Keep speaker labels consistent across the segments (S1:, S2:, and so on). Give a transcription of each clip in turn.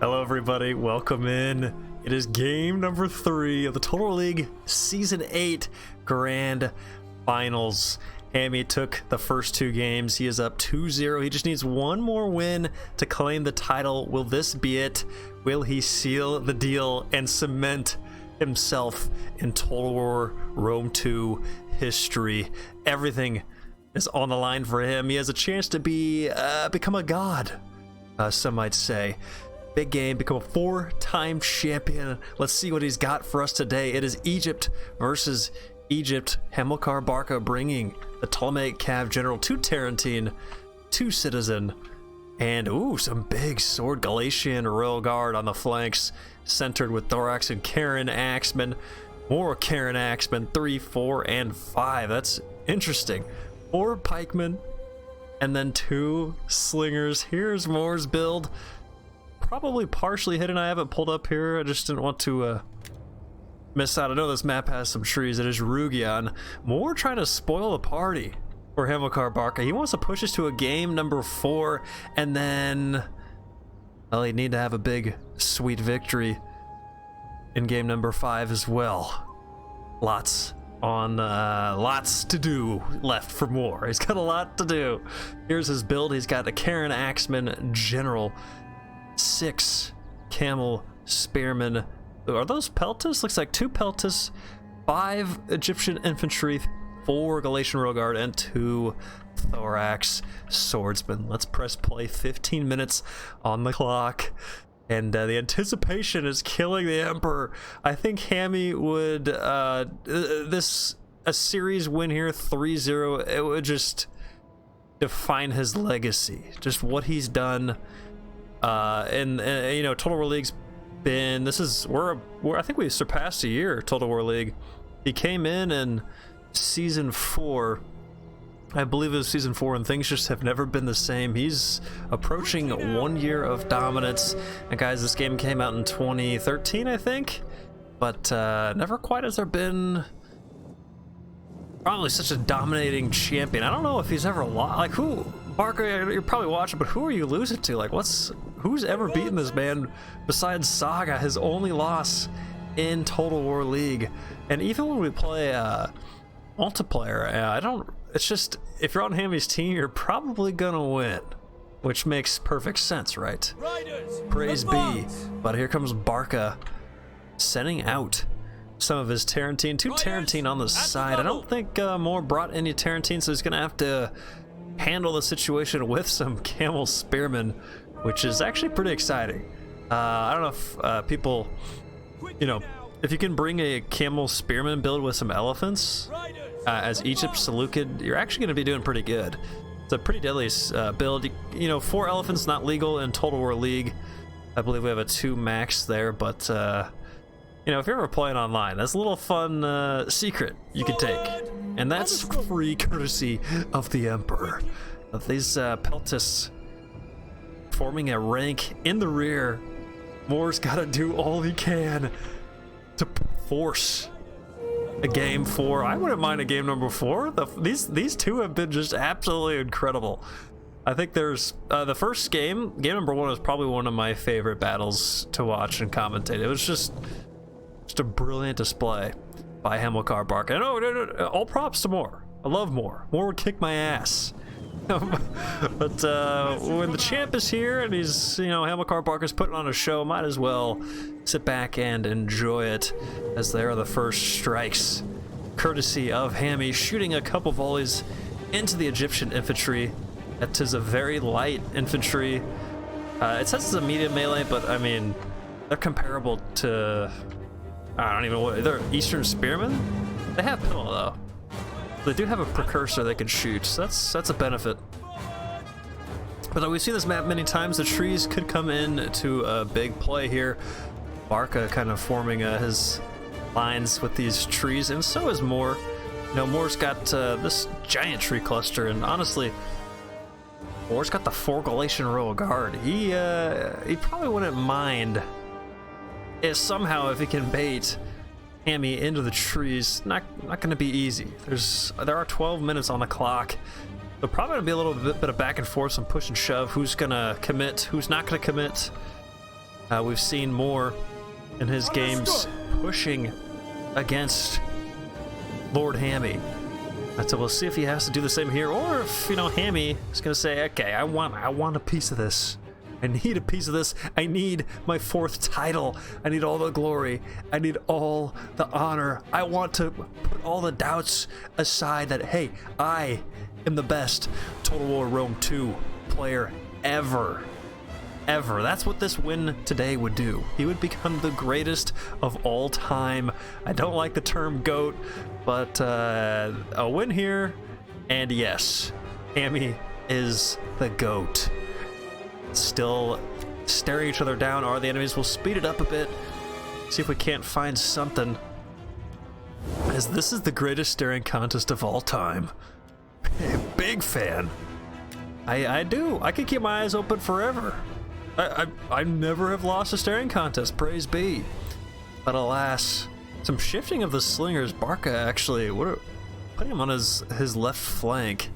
S1: Hello everybody, welcome in. It is game number 3 of the Total War League Season 8 Grand Finals. Hami took the first 2 games. He is up 2-0. He just needs one more win to claim the title. Will this be it? Will he seal the deal and cement himself in Total War Rome 2 history? Everything is on the line for him. He has a chance to become a god, some might say. Big game, become a 4-time champion. Let's see what he's got for us today. It is Egypt versus Egypt. Hamilcar Barca bringing the Ptolemaic Cav General to Tarentine, to Citizen, and some big sword Galatian Royal Guard on the flanks, centered with Thorax and Karen Axeman. More Karen Axeman, 3, 4, and 5. That's interesting. 4 pikemen, and then 2 slingers. Here's Morr's build. Probably partially hidden. I haven't pulled up here. I just didn't want to miss out. I know this map has some trees. It is Rugion. Morr trying to spoil the party for Hamilcar Barca. He wants to push us to a game number 4, and then, well, he'd need to have a big, sweet victory in game number 5 as well. Lots to do left for Morr. He's got a lot to do. Here's his build. He's got a Karen Axeman General, 6 Camel Spearmen. Are those Peltas? Looks like 2 Peltas, 5 Egyptian Infantry, 4 Galatian Royal Guard, and 2 Thorax Swordsmen. Let's press play. 15 minutes on the clock. And the anticipation is killing the Emperor. I think Hami would, a series win here, 3-0, it would just define his legacy. Just what he's done. And you know, Total War League's been, I think we surpassed a year, Total War League. He came in season 4, I believe it was season 4, and things just have never been the same. He's approaching 1 year of dominance. And guys, this game came out in 2013, I think, but never quite has there been probably such a dominating champion. I don't know if he's ever lost. Like, who, Barca, you're probably watching, but who are you losing to? Like, who's ever beaten this man besides Saga? His only loss in Total War League. And even when we play multiplayer, it's just, if you're on Hami's team, you're probably gonna win, which makes perfect sense, right? Praise be. But here comes Barca sending out some of his Tarentine, 2 Tarentine on the side. I don't think Morr brought any Tarentine, so he's gonna have to handle the situation with some Camel Spearmen, which is actually pretty exciting. I don't know if people, you know, if you can bring a Camel Spearman build with some elephants as Egypt Seleucid, you're actually going to be doing pretty good. It's a pretty deadly build. You know, 4 elephants not legal in Total War League. I believe we have a 2 max there, but you know, if you're ever playing online, that's a little fun secret you can take, and that's free courtesy of the Emperor. These Peltas forming a rank in the rear. Morr's got to do all he can to force a game 4. I wouldn't mind a game number 4. These 2 have been just absolutely incredible. I think there's the first game number 1 is probably one of my favorite battles to watch and commentate. It was just a brilliant display by Hamilcar Barca. No, all props to Morr. I love Morr. Morr would kick my ass. But when the champ is here and he's, you know, Hamilcar Barca's putting on a show, might as well sit back and enjoy it, as there are the first strikes, courtesy of Hami, shooting a couple volleys into the Egyptian infantry. That is a very light infantry. It says it's a medium melee, but I mean, they're comparable to, I don't even know what, they're Eastern Spearmen? They have pillow though. They do have a precursor they can shoot, so that's a benefit. But we've seen this map many times. The trees could come in to a big play here. Barca kind of forming his lines with these trees, and so is Morr. You know, Morr's got this giant tree cluster, and honestly, Morr's got the 4 Galatian Royal Guard. He probably wouldn't mind if somehow, if he can bait Hami into the trees. Not going to be easy. There are 12 minutes on the clock. There'll probably be a little bit of back and forth, some push and shove. Who's going to commit? Who's not going to commit? We've seen Morr in his games pushing against Lord Hami. So we'll see if he has to do the same here, or if, you know, Hami is gonna say, okay, I want a piece of this. I need a piece of this. I need my 4th title. I need all the glory. I need all the honor. I want to put all the doubts aside that, hey, I am the best Total War Rome 2 player ever. Ever. That's what this win today would do. He would become the greatest of all time. I don't like the term GOAT, but a win here, and yes, Hami is the GOAT. Still staring each other down are the enemies. We'll speed it up a bit, see if we can't find something, as this is the greatest staring contest of all time. Big fan. I can keep my eyes open forever. I never have lost a staring contest, praise be. But alas, some shifting of the slingers. Barca actually putting him on his left flank.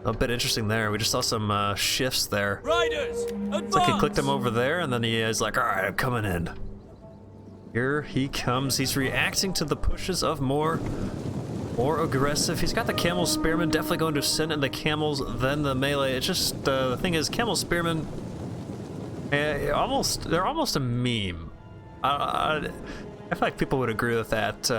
S1: A bit interesting there. We just saw some shifts there.
S2: Riders,
S1: it's like he clicked him over there, and then he is like, all right, I'm coming in. Here he comes. He's reacting to the pushes of Morr. More aggressive. He's got the camel spearmen, definitely going to send in the camels, then the melee. It's just, the thing is, camel spearmen, they're almost a meme. I feel like people would agree with that.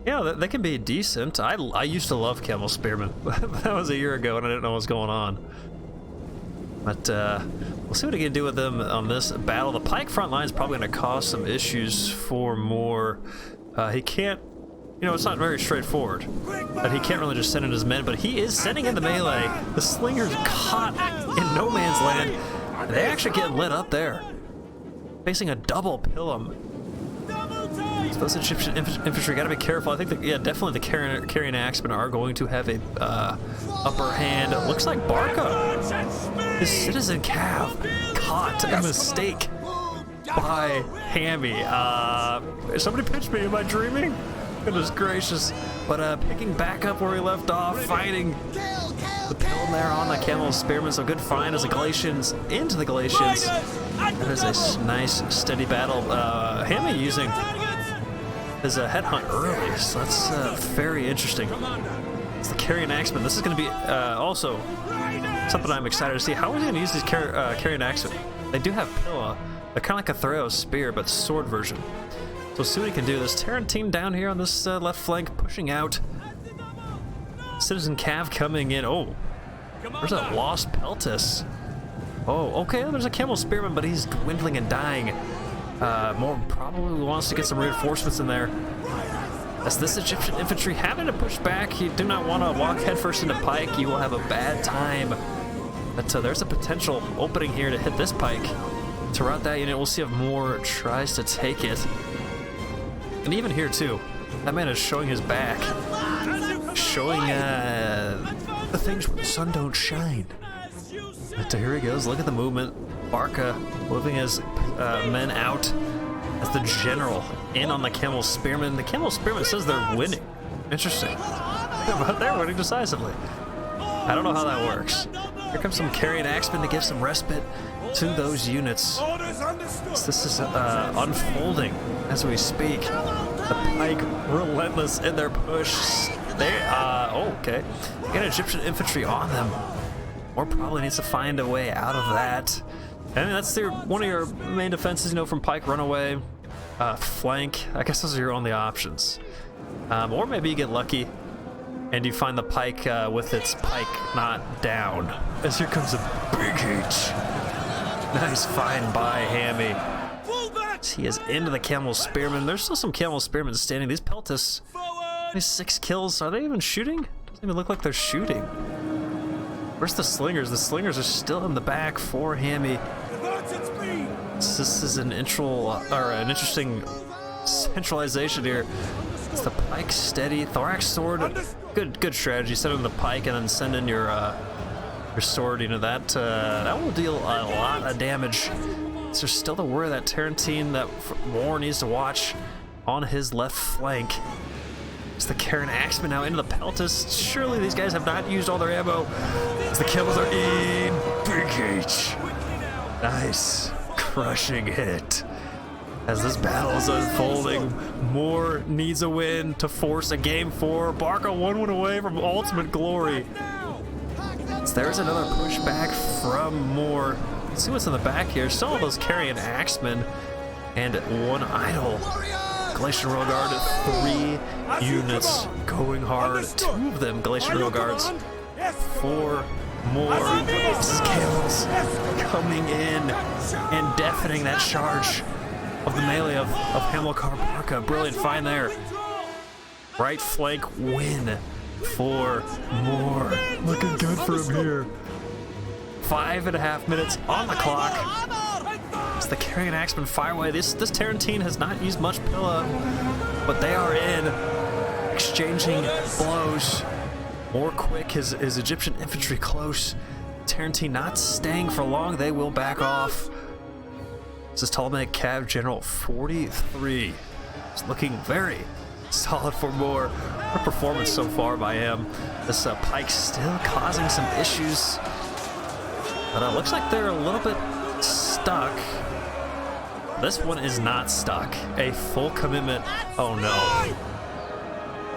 S1: Yeah, they can be decent. I used to love camel spearmen. That was a year ago and I didn't know what was going on. But we'll see what he can do with them on this battle. The pike front line is probably going to cause some issues for Morr. He can't, you know, it's not very straightforward. But he can't really just send in his men, but he is sending in the melee. The slinger's caught in no man's land. They actually get lit up there. Facing a double Pilum. So those Egyptian infantry gotta be careful. I think that, yeah, definitely the carrying axemen are going to have a upper hand. It looks like Barca, his citizen cav, caught a mistake by Hami. Somebody pitched me, am I dreaming? Goodness gracious. But picking back up where he left off, fighting the Pilum there on the camel spearmen. So good find as the Galatians into the Galatians. That is a nice steady battle. Hami using his headhunt early, so that's very interesting. It's the carrying axemen. This is going to be also something I'm excited to see. How are they going to use these carrying axemen? They do have Pilla. They're kind of like a Threo spear, but sword version. So we'll see what he can do. This Tarantine down here on this left flank, pushing out. Citizen Cav coming in. Oh, there's a lost Peltis. Oh, okay, there's a camel spearman, but he's dwindling and dying. Morr probably wants to get some reinforcements in there. As this Egyptian infantry having to push back, you do not want to walk headfirst into pike. You will have a bad time. But there's a potential opening here to hit this pike. To rout that unit, we'll see if Morr tries to take it. And even here too, that man is showing his back. Showing the things where the sun don't shine. But here he goes, look at the movement. Barca moving his men out as the general in on the camel spearmen. The camel spearmen says they're winning. Interesting. But they're winning decisively. I don't know how that works. Here comes some carrying axemen to give some respite to those units. This is unfolding as we speak. The pike relentless in their push. They okay. They got Egyptian infantry on them. Morr probably needs to find a way out of that. I mean, that's one of your main defenses, you know, from pike runaway, flank. I guess those are your only options. Or maybe you get lucky and you find the pike with its pike not down. As here comes a big H. Nice find by Hami. He is into the camel spearmen. There's still some camel spearmen standing. These Peltis, these 6 kills, are they even shooting? Doesn't even look like they're shooting. Where's the slingers? The slingers are still in the back for Hami. This is an interesting centralization here. It's the pike steady, thorax sword. Good strategy. Send in the pike and then send in your sword. You know that will deal a lot of damage. So there's still the worry that Tarantine that Morr needs to watch on his left flank. It's the Karen Axeman now into the Peltis. Surely these guys have not used all their ammo. As the kills are in. Big H. Nice. crushing hit. As this battle is unfolding, Morr needs a win to force a game 4. Barca 1 win away from ultimate glory. So there's another pushback from Morr. Let's see what's in the back here. Still those carrying axemen and 1 idol. Glacial Royal Guard, 3 units going hard. 2 of them Glacial Royal Guards. 4 more. This is Camels coming in and deafening that charge of the melee of Hamilcar Barca. Brilliant find there. Right flank win for Morr. Looking good for him here. 5.5 minutes on the clock. As the carrying axemen fire away. This Tarantine has not used much Pilla, but they are in, exchanging blows. More quick, his Egyptian infantry close. Tarantine not staying for long. They will back off. This is Ptolemaic Cav General 43. It's looking very solid for Morr. What a performance so far by him. This pike still causing some issues, but it looks like they're a little bit stuck. This one is not stuck. A full commitment. Oh no.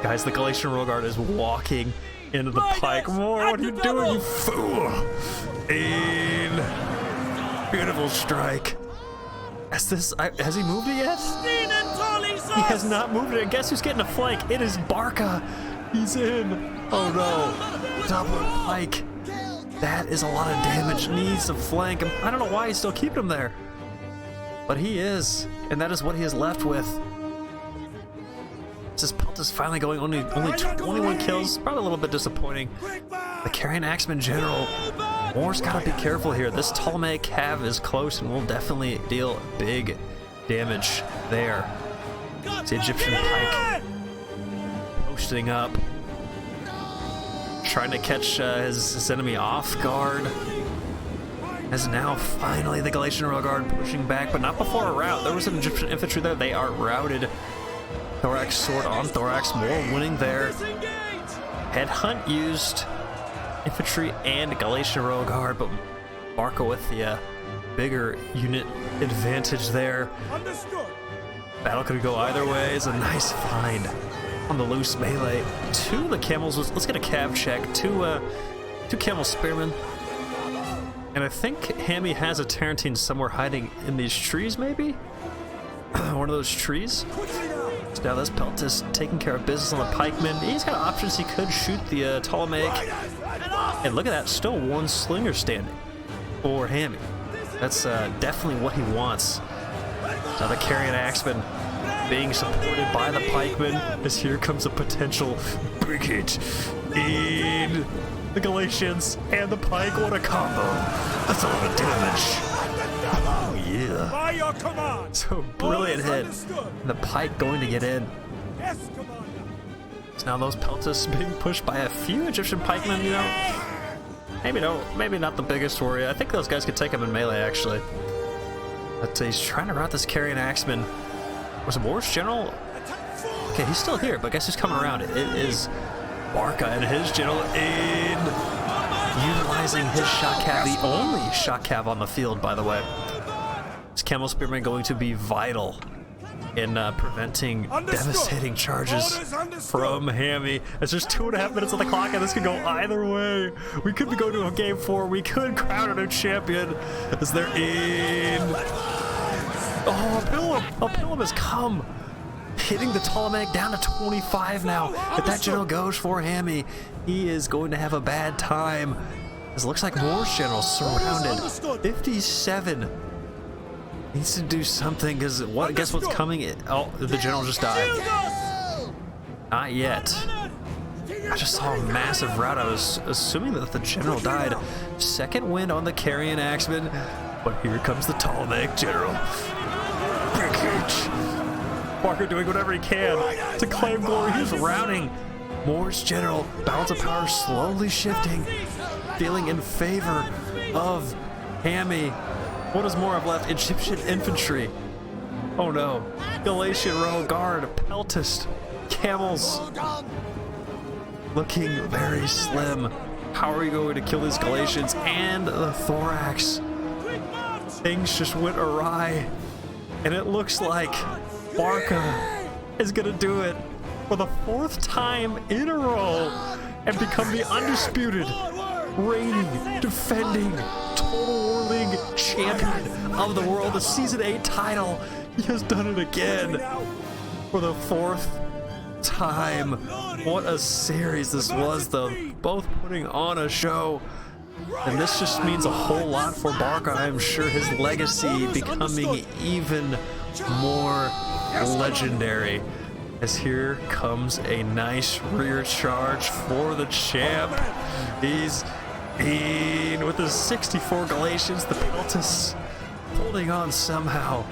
S1: Guys, the Galatian Royal Guard is walking into the pike. Morr, what are you doing, you fool? In. Beautiful strike. Has he moved it yet? He has not moved it. And guess who's getting a flank? It is Barca. He's in. Oh no. Double pike. That is a lot of damage. Needs a flank. I don't know why he's still keeping him there, but he is, and that is what he is left with. This Pelt is finally going only 21 kills. Probably a little bit disappointing. The carrying axeman general. Morr's got to be careful here. This Ptolemaic Cav is close and will definitely deal big damage there. It's the Egyptian pike posting up, trying to catch his enemy off guard. As now finally the Galatian Royal Guard pushing back, but not before a rout. There was an Egyptian infantry there. They are routed. Thorax sword on Thorax. Morr winning there. Headhunt used infantry and Galatian Royal Guard, but Barca with the bigger unit advantage there. Battle could go either way. It's a nice find on the loose melee. 2 of the camels. Let's get a cav check. 2 camel spearmen. And I think Hami has a Tarantine somewhere hiding in these trees, maybe? One of those trees. So now this Pelt is taking care of business on the pikeman. He's got options. He could shoot the Ptolemaic. And look at that, still 1 slinger standing for Hami. That's definitely what he wants. Now the carrying axeman being supported by the pikeman, as here comes a potential big hit in the Galatians and the pike. What a combo. That's a lot of damage. Oh yeah. By your command. So brilliant hit. And the pike going to get in. Yes, Commander. So now those Peltas being pushed by a few Egyptian pikemen, you know. Maybe not the biggest worry. I think those guys could take him in melee actually. But he's trying to rout this carrying axeman. Was it Morr's general? Okay, he's still here, but guess who's coming around? It is Barca and his general in, utilizing his shot cav, the only shot cav on the field, by the way. This camel spearman going to be vital in preventing devastating charges from Hami. As there's 2.5 minutes on the clock, and this could go either way. We could be going to a game 4. We could crown a new champion as they're in. Oh, Pilum has come. Hitting the Ptolemaic down to 25 now. If that general goes for Hami, he is going to have a bad time. It looks like Morr's general surrounded. 57. Needs to do something, because guess what's coming? Oh, the general just died. Not yet. I just saw a massive rout. I was assuming that the general died. Second win on the carrying axeman, but here comes the Ptolemaic general. Breakage. Barca doing whatever he can to claim glory. He's routing. Morr's general, balance of power slowly shifting, feeling in favor of Hami. What does Morr have left? Egyptian infantry. Oh no. Galatian Royal Guard, Peltist, camels. Looking very slim. How are we going to kill these Galatians and the Thorax? things just went awry. And it looks like Barca is gonna do it for the 4th time in a row and become the undisputed, reigning, defending, Total War League champion of the world. The Season 8 title. He has done it again for the 4th time. What a series this was, though. Both putting on a show. And this just means a whole lot for Barca. I'm sure his legacy becoming even more legendary. As here comes a nice rear charge for the champ. He's in with the 64 Galatians, the Peltas holding on somehow.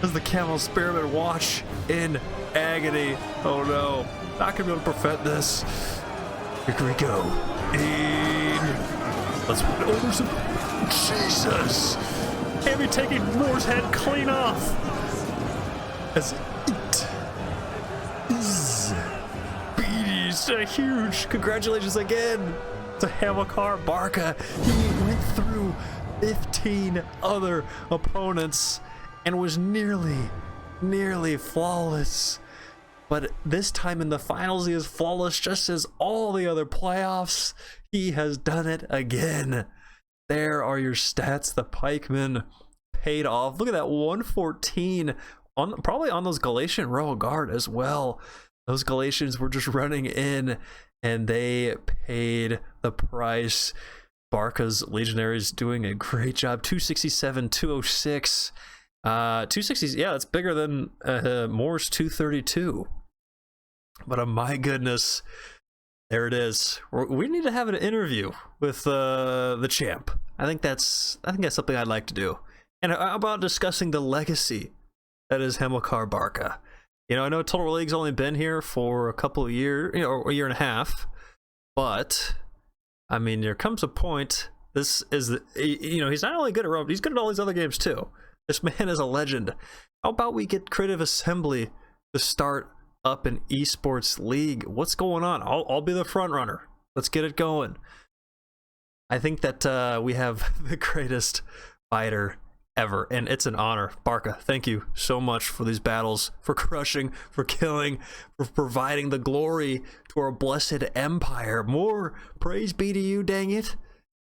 S1: As the Camel Spearmen watch in agony. Oh no, not gonna be able to prevent this. Here we go. Let's put it over some. Jesus! Hami taking Morr's head clean off. As it is. Beaties, a huge congratulations again to Hamilcar Barca. He went through 15 other opponents and was nearly flawless. But this time in the finals, he is flawless just as all the other playoffs. He has done it again. There are your stats. The pikemen paid off. Look at that 114 on probably on those Galatian royal guard as well. Those Galatians were just running in and they paid the price. Barca's legionaries doing a great job. 267, 206. 260, yeah, that's bigger than Morr's 232. But my goodness, there it is. We need to have an interview with the champ. I think that's something I'd like to do. And how about discussing the legacy that is Hamilcar Barca? You know, I know Total War League's only been here for a couple of years, you know, a year and a half. But I mean, there comes a point. This is, you know, he's not only good at Rome, he's good at all these other games too. This man is a legend. How about we get Creative Assembly to start up an esports league? What's going on? I'll be the front runner. Let's get it going. I think that we have the greatest fighter ever, and it's an honor. Barca, thank you so much for these battles, for crushing, for killing, for providing the glory to our blessed empire. More praise be to you, dang it.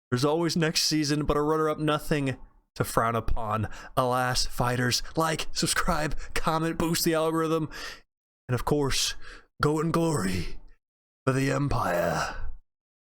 S1: There's always next season, but a runner-up, nothing to frown upon. Alas, fighters, like, subscribe, comment, boost the algorithm, and of course, go in glory for the empire.